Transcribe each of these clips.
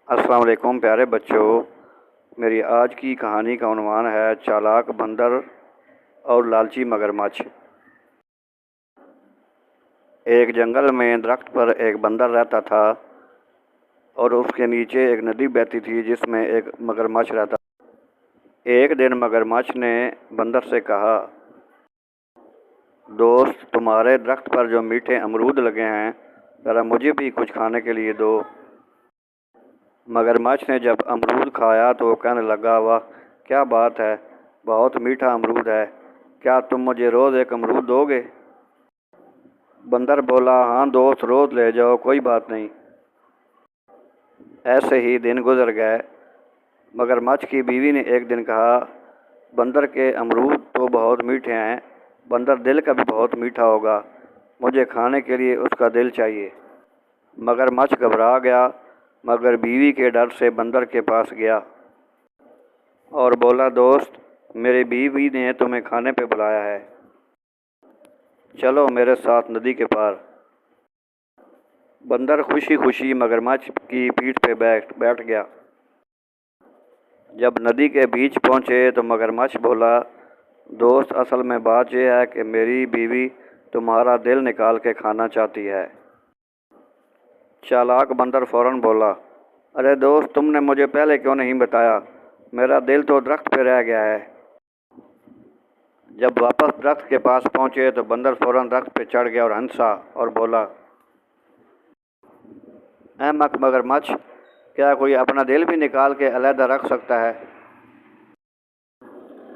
السلام علیکم پیارے بچوں، میری آج کی کہانی کا عنوان ہے چالاک بندر اور لالچی مگرمچھ۔ ایک جنگل میں درخت پر ایک بندر رہتا تھا اور اس کے نیچے ایک ندی بہتی تھی جس میں ایک مگرمچھ رہتا تھا۔ ایک دن مگرمچھ نے بندر سے کہا، دوست، تمہارے درخت پر جو میٹھے امرود لگے ہیں ذرا مجھے بھی کچھ کھانے کے لیے دو۔ مگرمچھ نے جب امرود کھایا تو کہنے لگا، واہ کیا بات ہے، بہت میٹھا امرود ہے، کیا تم مجھے روز ایک امرود دو گے؟ بندر بولا، ہاں دوست، روز لے جاؤ، کوئی بات نہیں۔ ایسے ہی دن گزر گئے۔ مگرمچھ کی بیوی نے ایک دن کہا، بندر کے امرود تو بہت میٹھے ہیں، بندر دل کا بھی بہت میٹھا ہوگا، مجھے کھانے کے لیے اس کا دل چاہیے۔ مگرمچھ گھبرا گیا مگر بیوی کے ڈر سے بندر کے پاس گیا اور بولا، دوست، میری بیوی نے تمہیں کھانے پہ بلایا ہے، چلو میرے ساتھ ندی کے پار۔ بندر خوشی خوشی مگرمچھ کی پیٹھ پہ بیٹھ گیا۔ جب ندی کے بیچ پہنچے تو مگرمچھ بولا، دوست، اصل میں بات یہ ہے کہ میری بیوی تمہارا دل نکال کے کھانا چاہتی ہے۔ چالاک بندر فوراً بولا، ارے دوست، تم نے مجھے پہلے کیوں نہیں بتایا، میرا دل تو درخت پہ رہ گیا ہے۔ جب واپس درخت کے پاس پہنچے تو بندر فوراً درخت پہ چڑھ گیا اور ہنسا اور بولا، احمق مگرمچھ، کیا کوئی اپنا دل بھی نکال کے علیحدہ رکھ سکتا ہے؟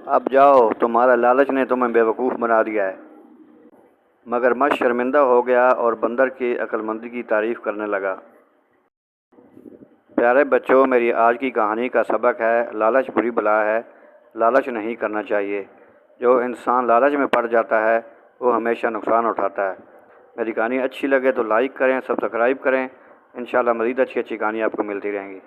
اب جاؤ، تمہارا لالچ نے تمہیں بیوقوف بنا دیا ہے۔ مگرمچھ شرمندہ ہو گیا اور بندر کی عقل مندی کی تعریف کرنے لگا۔ پیارے بچوں، میری آج کی کہانی کا سبق ہے، لالچ بری بلا ہے، لالچ نہیں کرنا چاہیے۔ جو انسان لالچ میں پڑ جاتا ہے وہ ہمیشہ نقصان اٹھاتا ہے۔ میری کہانی اچھی لگے تو لائک کریں، سبسکرائب کریں، انشاءاللہ مزید اچھی کہانی آپ کو ملتی رہیں گی۔